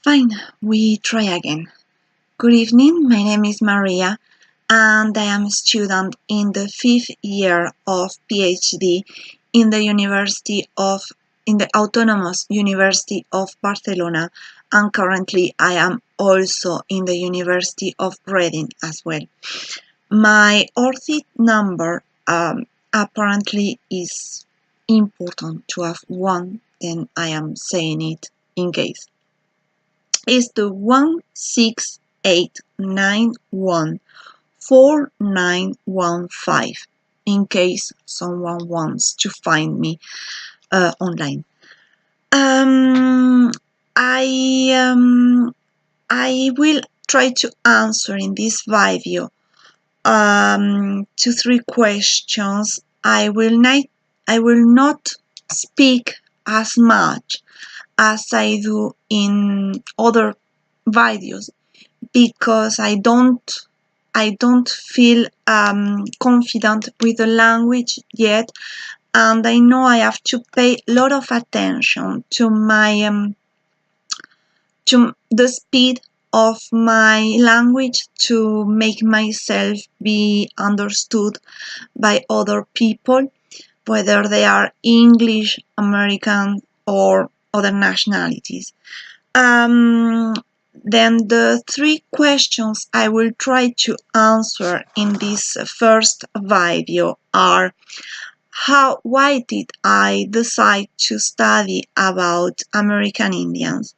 Fine, we try again. Good evening, my name is Maria and I am a student in the 5th year of PhD in the Autonomous University of Barcelona, and currently I am also in the University of Reading as well. My ORCID number apparently is important to have one, then I am saying it in case. Is the 168914915 in case someone wants to find me online. I will try to answer in this video to 3 questions. I will not speak as much as I do in other videos because I don't feel confident with the language yet, and I know I have to pay a lot of attention to my to the speed of my language to make myself be understood by other people, whether they are English, American, or other nationalities. Then the 3 questions I will try to answer in this first video are: why did I decide to study about American Indians?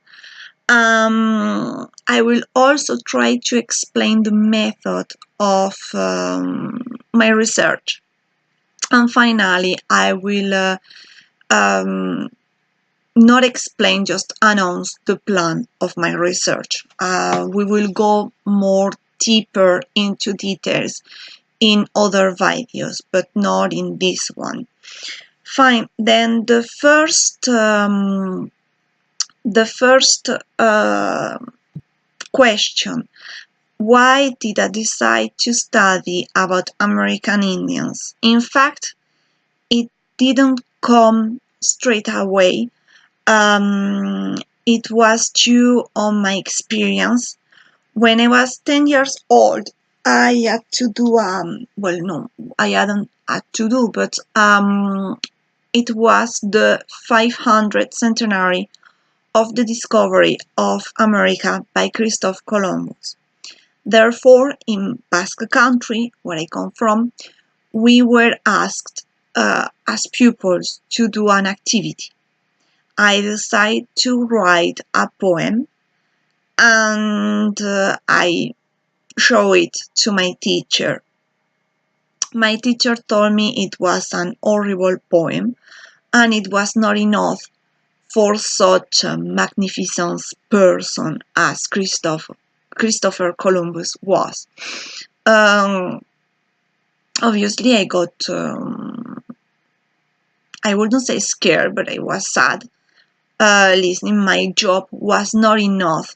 I will also try to explain the method of my research. And finally, I will not explain, just announce the plan of my research. We will go more deeper into details in other videos, but not in this one. Fine, then the first question: why did I decide to study about American Indians? In fact, it didn't come straight away. It was due on my experience. When I was 10 years old, I had to do, well, no, I hadn't had to do, but it was the 500th centenary of the discovery of America by Christopher Columbus. Therefore, in Basque Country, where I come from, we were asked as pupils to do an activity. I decided to write a poem, and I show it to my teacher. My teacher told me it was an horrible poem, and it was not enough for such a magnificent person as Christopher Columbus was. Obviously, I got, I wouldn't say scared, but I was sad. Listening, my job was not enough.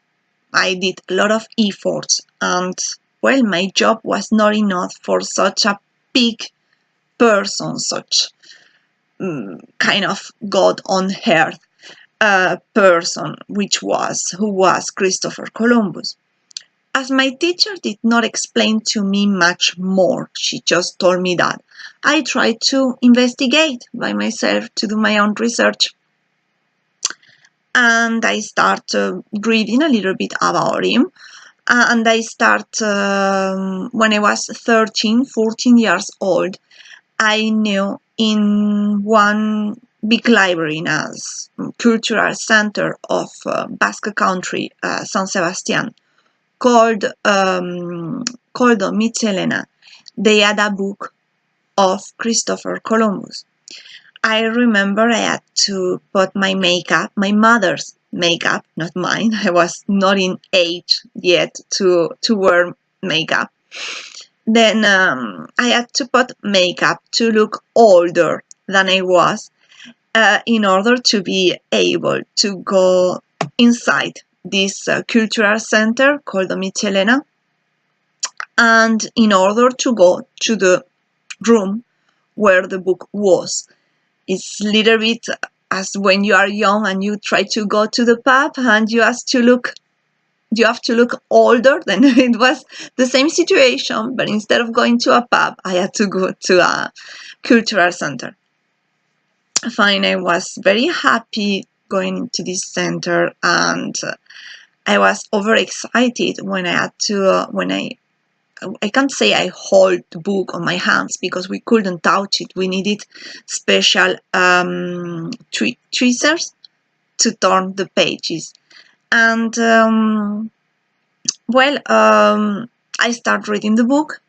I did a lot of efforts, and well, my job was not enough for such a big person, such kind of God on earth person, who was Christopher Columbus. As my teacher did not explain to me much more, she just told me that, I tried to investigate by myself, to do my own research. And I started reading a little bit about him. And I started, when I was 13, 14 years old, I knew in one big library in a cultural center of Basque Country, San Sebastian, called Mitzelena. They had a book of Christopher Columbus. I remember I had to put my makeup, my mother's makeup, not mine. I was not in age yet to wear makeup. Then I had to put makeup to look older than I was in order to be able to go inside this cultural center called the Mitzelena, and in order to go to the room where the book was. It's a little bit as when you are young and you try to go to the pub and you have to look you have to look older. Then it was the same situation, but instead of going to a pub, I had to go to a cultural center. Fine, I was very happy going to this center, and I was overexcited when I had to when I can't say I hold the book on my hands because we couldn't touch it. We needed special tweezers to turn the pages. And I started reading the book,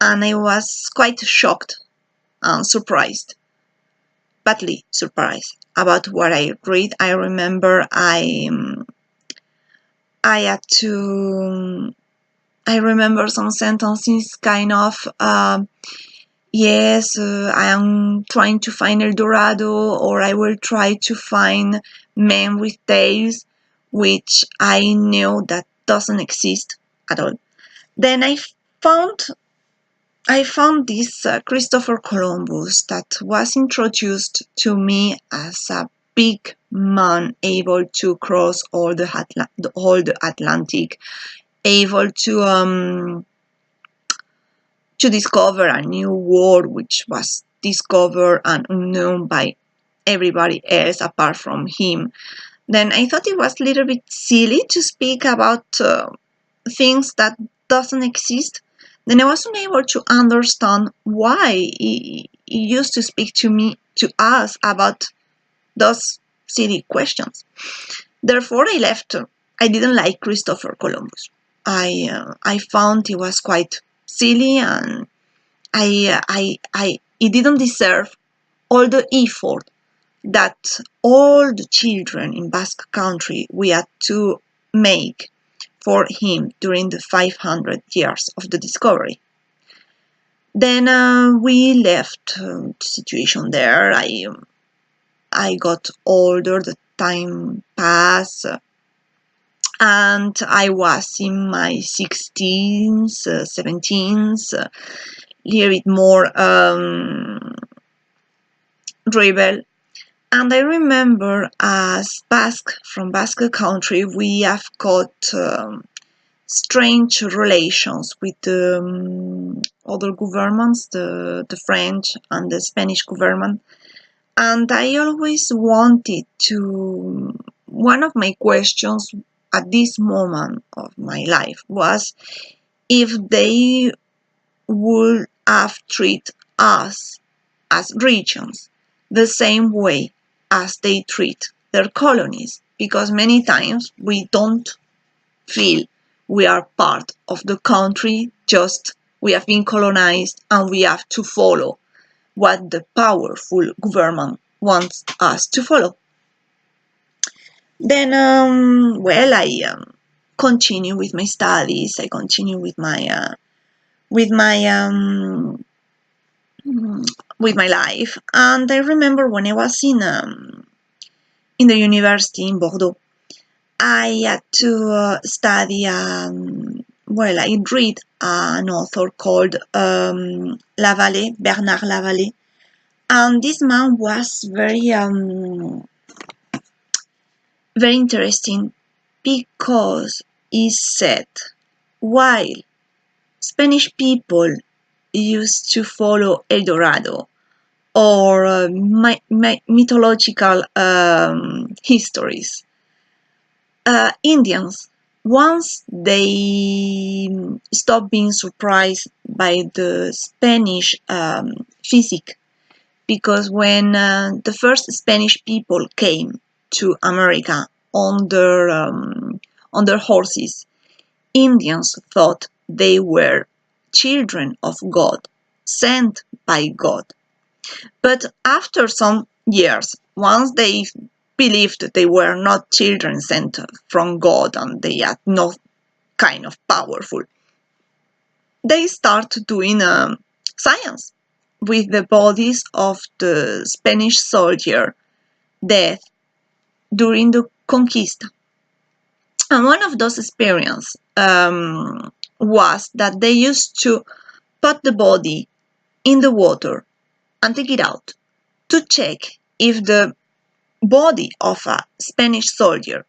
and I was quite shocked and surprised, badly surprised about what I read. I remember I had to. I remember some sentences kind of. Yes, I am trying to find El Dorado, or I will try to find Men with Tails, which I know that doesn't exist at all. Then I found this Christopher Columbus that was introduced to me as a big man able to cross all the Atlantic, able to discover a new world which was discovered and unknown by everybody else apart from him. Then I thought it was a little bit silly to speak about things that doesn't exist. Then I wasn't able to understand why he used to speak to us about those silly questions. Therefore, I left. I didn't like Christopher Columbus. I found he was quite silly, and he didn't deserve all the effort that all the children in Basque Country we had to make for him during the 500 years of the discovery. Then we left the situation there. I got older, the time passed, and I was in my 16s, 17s, a little bit more rebel. And I remember as from Basque Country, we have got strange relations with the other governments, the French and the Spanish government. And I always wanted to, one of my questions at this moment of my life was if they would have treated us as regions the same way as they treat their colonies, because many times we don't feel we are part of the country, just we have been colonized and we have to follow what the powerful government wants us to follow. Then, I continue with my studies. I continue with my with my life. And I remember when I was in the university in Bordeaux, I had to study. I read an author called Lavallée, Bernard Lavallée, and this man was very interesting because he said while Spanish people used to follow El Dorado or mythological histories, Indians, once they stopped being surprised by the Spanish physique, because when the first Spanish people came to America on their horses, Indians thought they were children of God, sent by God. But after some years, once they believed that they were not children sent from God and they had no kind of powerful, they start doing science with the bodies of the Spanish soldier dead during the conquista. And one of those experiences was that they used to put the body in the water and take it out to check if the body of a Spanish soldier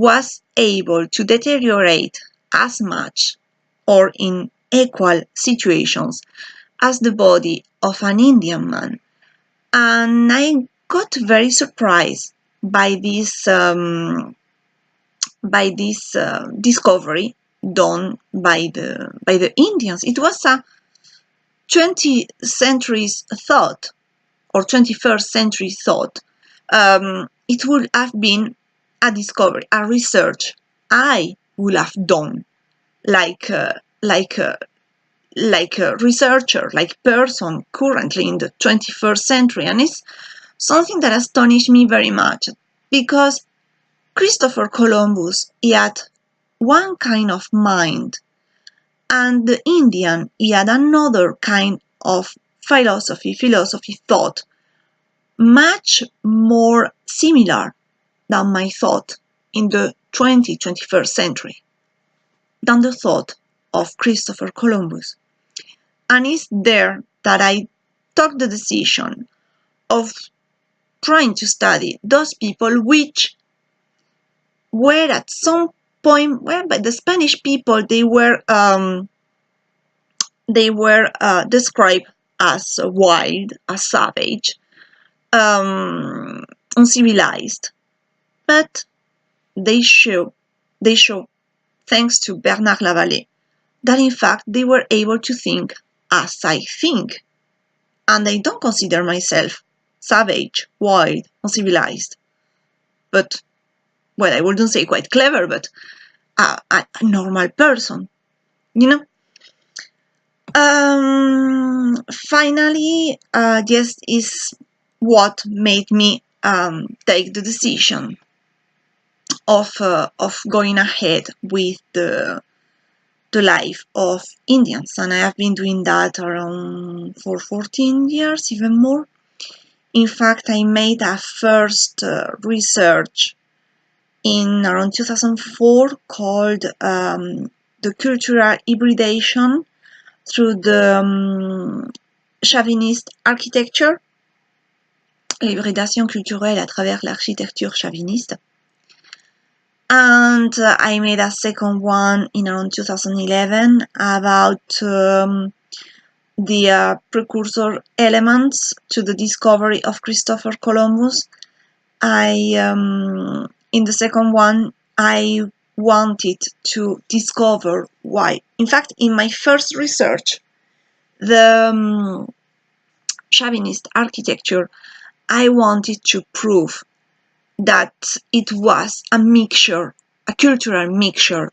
was able to deteriorate as much or in equal situations as the body of an Indian man. And I got very surprised by this discovery done by the Indians. It was a 20th century thought or 21st century thought. It would have been a discovery, a research I would have done, like a researcher, like person currently in the 21st century, and it's something that astonished me very much because Christopher Columbus, he had one kind of mind, and the Indian, he had another kind of philosophy thought, much more similar than my thought in the 21st century, than the thought of Christopher Columbus. And it's there that I took the decision of trying to study those people which were at some point, well, by the Spanish people, they were described as wild, as savage, uncivilized, but they show, thanks to Bernard Lavalle, that in fact they were able to think as I think, and I don't consider myself savage, wild, uncivilized, but, well, I wouldn't say quite clever, but a normal person, you know. Finally, this is what made me take the decision of going ahead with the life of Indians, and I have been doing that around for 14 years, even more. In fact, I made a first research in around 2004 called the cultural hybridation through the chauvinist architecture, l'hybridation culturelle à travers l'architecture chauviniste. And I made a second one in around 2011 about the precursor elements to the discovery of Christopher Columbus. In the second one, I wanted to discover why. In fact, in my first research, the chauvinist architecture, I wanted to prove that it was a mixture, a cultural mixture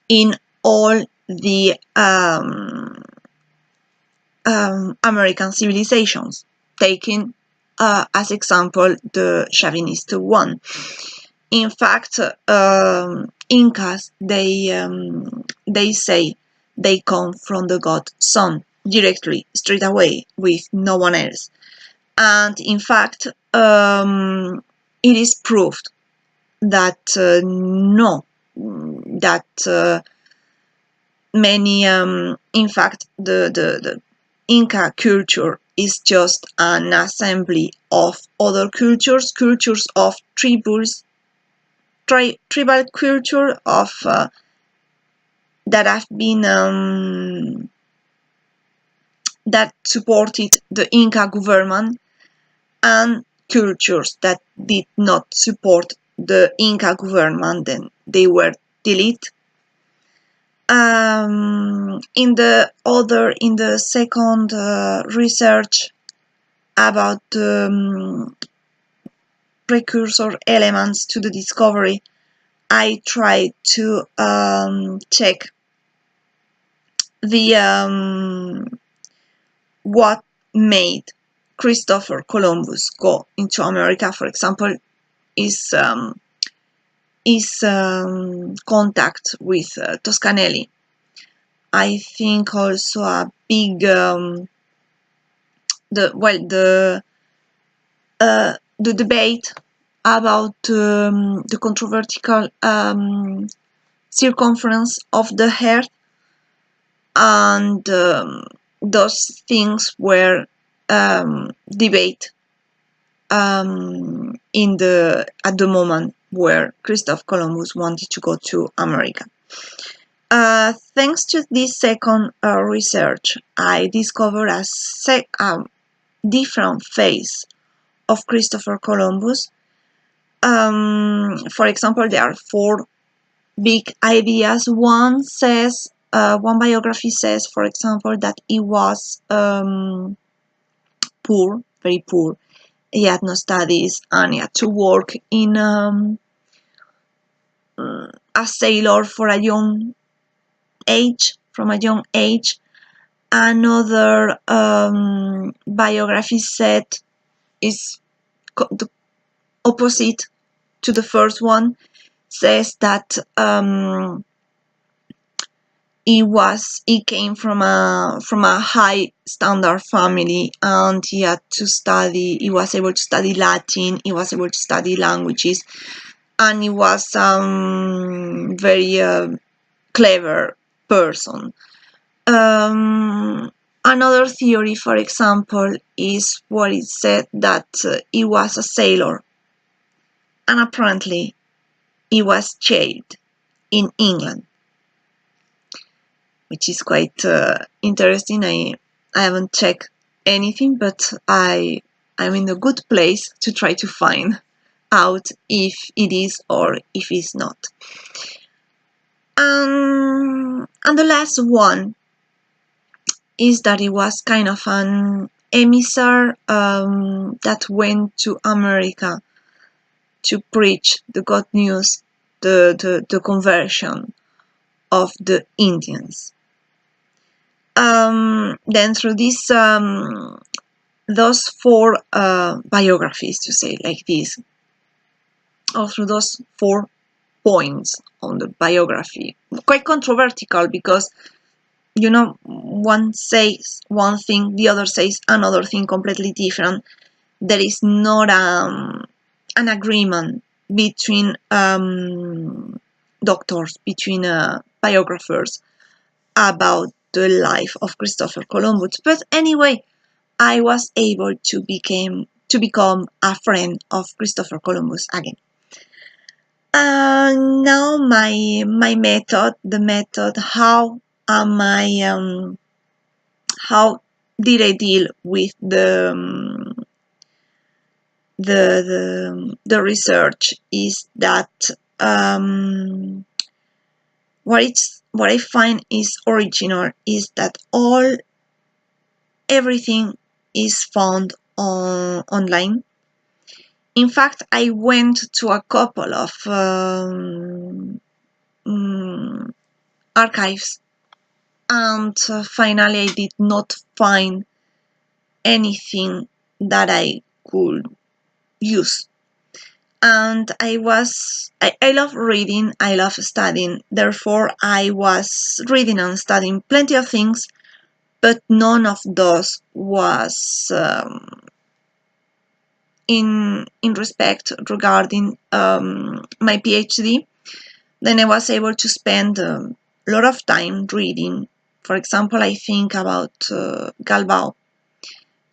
in all the American civilizations, taking as example the chauvinist one. In fact, Incas, they say they come from the god Sun directly, straight away, with no one else. And in fact, it is proved that no, that many, in fact, the Inca culture is just an assembly of other cultures of tribals, tribal culture of that have been that supported the Inca government, and cultures that did not support the Inca government, then they were deleted. In the second research about precursor elements to the discovery, I tried to check the what made Christopher Columbus go into America. For example, his contact with Toscanelli. I think also a big the debate about the controversial circumference of the Earth, and those things were debate at the moment where Christopher Columbus wanted to go to America. Thanks to this second research, I discovered a different phase of Christopher Columbus. For example, there are four big ideas. One biography says, for example, that he was poor, very poor. He had no studies and he had to work in a sailor for a young age, from a young age. Another biography said is the opposite to the first one, says that he came from a high standard family, and he had to study. He was able to study Latin. He was able to study languages, and he was very clever person. Another theory, for example, is what it said that he was a sailor, and apparently he was jailed in England, which is quite interesting. I haven't checked anything, but I'm in a good place to try to find out if it is or if it's not. And the last one is that it was kind of an emissary that went to America to preach the good news, the conversion of the Indians. Then through this, those four biographies, to say like this, or through those 4 points on the biography, quite controversial because, you know, one says one thing, the other says another thing completely different. There is not an agreement between doctors, between biographers about the life of Christopher Columbus. But anyway, I was able to become a friend of Christopher Columbus again. Now my method, the method, how am I? How did I deal with the research? Is that what I find is original is that everything is found online. In fact, I went to a couple of archives, and finally I did not find anything that I could use. And I love reading, I love studying, therefore I was reading and studying plenty of things, but none of those was in respect regarding my PhD. Then I was able to spend a lot of time reading. For example, I think about Galvao,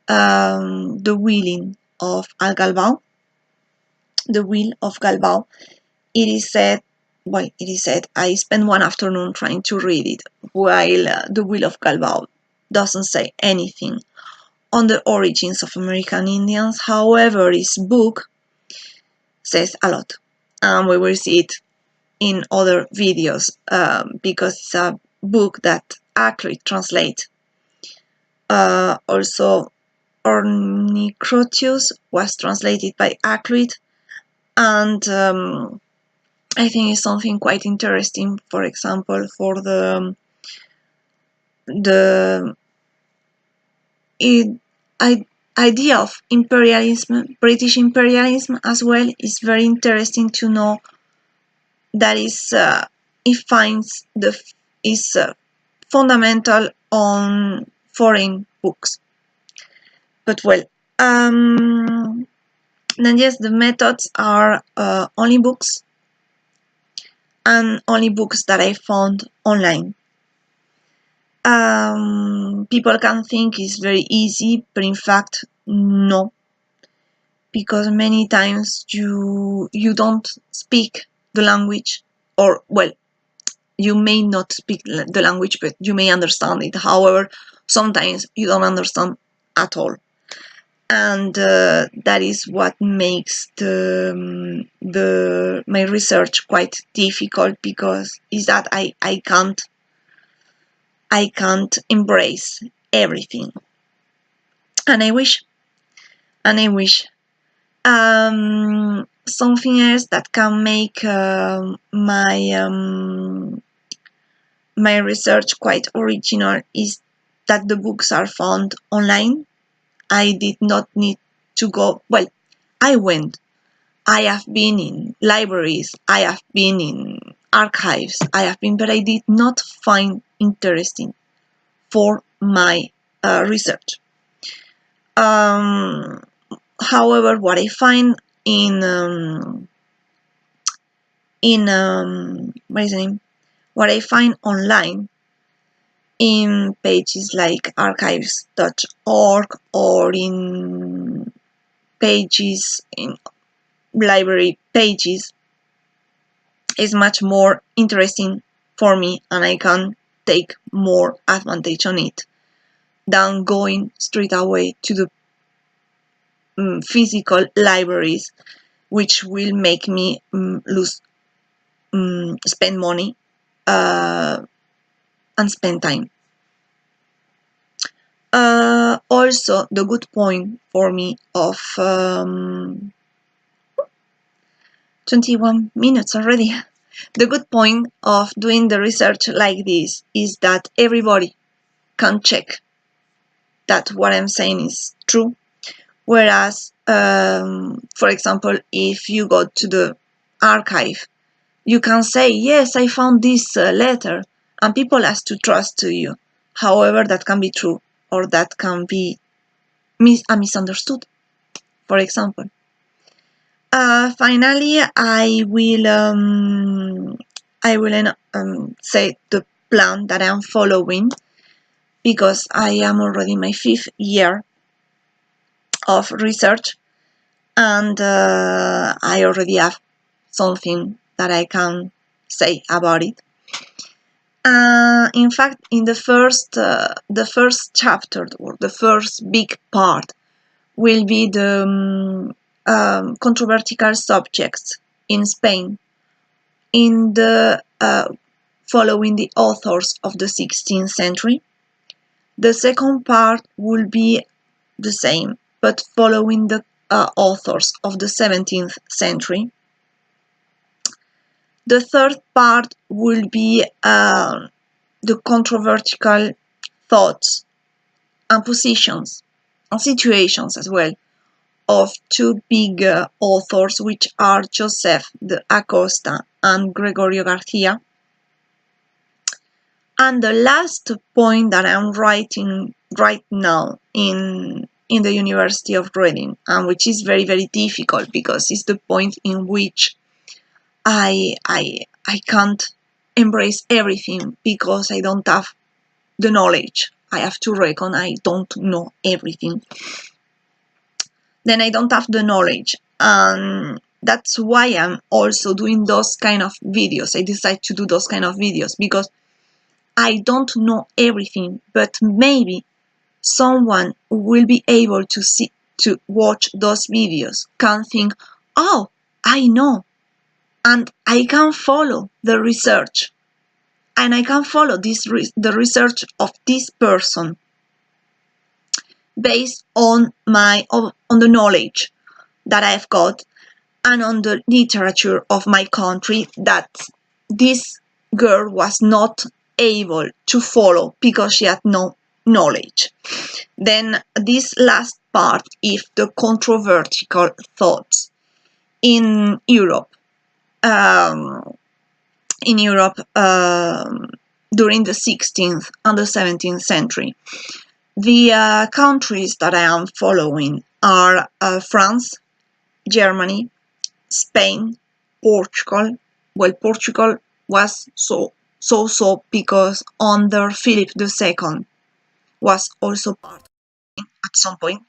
the Wheeling of Al Galvao, the Wheel of Galvao. It is said, I spent one afternoon trying to read it, while the Wheel of Galvao doesn't say anything on the origins of American Indians. However, his book says a lot, and we will see it in other videos because it's a book that Ackroyd translates. Also, Ornicrotius was translated by Ackroyd, and I think it's something quite interesting. For example, for the idea of imperialism, British imperialism as well, is very interesting to know. That is, it finds is fundamental on foreign books. But well, then yes, the methods are only books, and only books that I found online. People can think it's very easy, but in fact, no. because many times you don't speak the language, or well, you may not speak the language, but you may understand it. However, sometimes you don't understand at all, and that is what makes the my research quite difficult, because is that I can't embrace everything, and I wish, and I wish. Something else that can make my research quite original is that the books are found online. I did not need to go. Well, I went. I have been in libraries. I have been in archives. I have been, but I did not find interesting for my research. Um, However, what I find in what is the name? What I find online in pages like archives.org, or in pages in library pages, is much more interesting for me, and I can take more advantage on it than going straight away to the physical libraries, which will make me spend money and spend time. Also, the good point for me of 21 minutes already. The good point of doing the research like this is that everybody can check that what I'm saying is true. Whereas, for example, if you go to the archive, you can say, yes, I found this letter, and people has to trust to you. However, that can be true, or that can be misunderstood, for example. Finally, I will say the plan that I'm following, because I am already in my 5th year of research, and I already have something that I can say about it. In fact, in the first chapter, or the first big part, will be the controversial subjects in Spain, in the following the authors of the 16th century. The second part will be the same, but following the authors of the 17th century. The third part will be the controversial thoughts and positions and situations as well of two big authors, which are Joseph de Acosta and Gregorio Garcia. And the last point that I'm writing right now in the University of Reading, and which is very, very difficult, because it's the point in which I can't embrace everything, because I don't have the knowledge. I have to reckon I don't know everything. Then I don't have the knowledge, and that's why I'm also doing those kind of videos. I decide to do those kind of videos because I don't know everything, but maybe someone who will be able to watch those videos can think, oh, I know, and I can follow the research, and I can follow the research of this person based on the knowledge that I've got, and on the literature of my country that this girl was not able to follow because she had no knowledge. Then this last part, if the controversial thoughts in Europe, um, during the 16th and the 17th century. The countries that I am following are France, Germany, Spain, Portugal. Well, Portugal was so because under Philip II was also part at some point.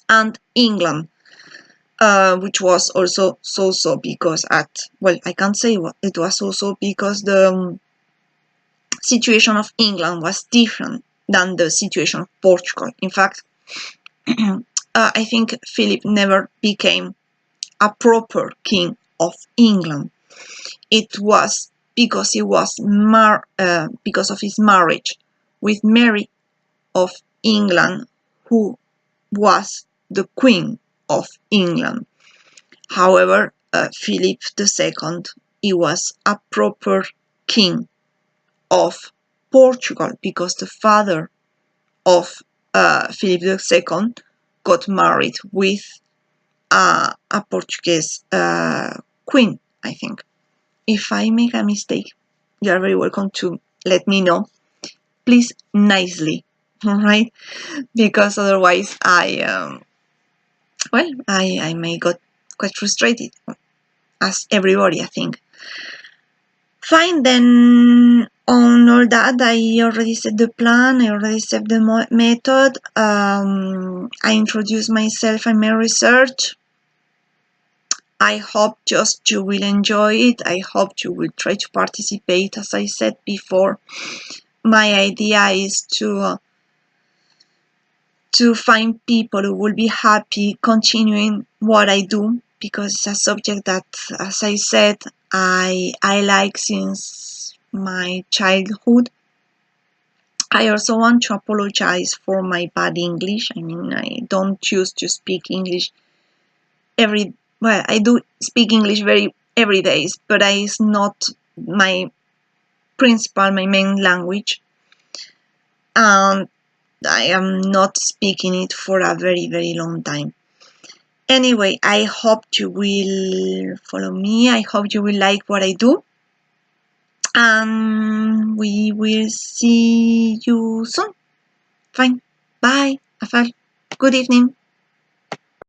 and England, which was also so because I can't say it was also because the situation of England was different than the situation of Portugal. In fact, I think Philip never became a proper king of England. It was because he was because of his marriage with Mary of England, who was the Queen of England. However, Philip II, he was a proper king of Portugal because the father of Philip II got married with a Portuguese queen, I think. If I make a mistake, you are very welcome to let me know. Please, nicely, right? Because otherwise I may get quite frustrated, as everybody, I think. Fine, then on all that, I already set the plan, I already set the method, I introduced myself and my research. I hope just you will enjoy it. I hope you will try to participate. As I said before, my idea is to find people who will be happy continuing what I do, because it's a subject that, as I said, I like since my childhood. I also want to apologize for my bad English. I mean, I don't choose to speak English I do speak English every day, but it's not my my main language. And I am not speaking it for a very long time. Anyway, I hope you will follow me. I hope you will like what I do. And we will see you soon. Fine. Bye. Afal. Good evening.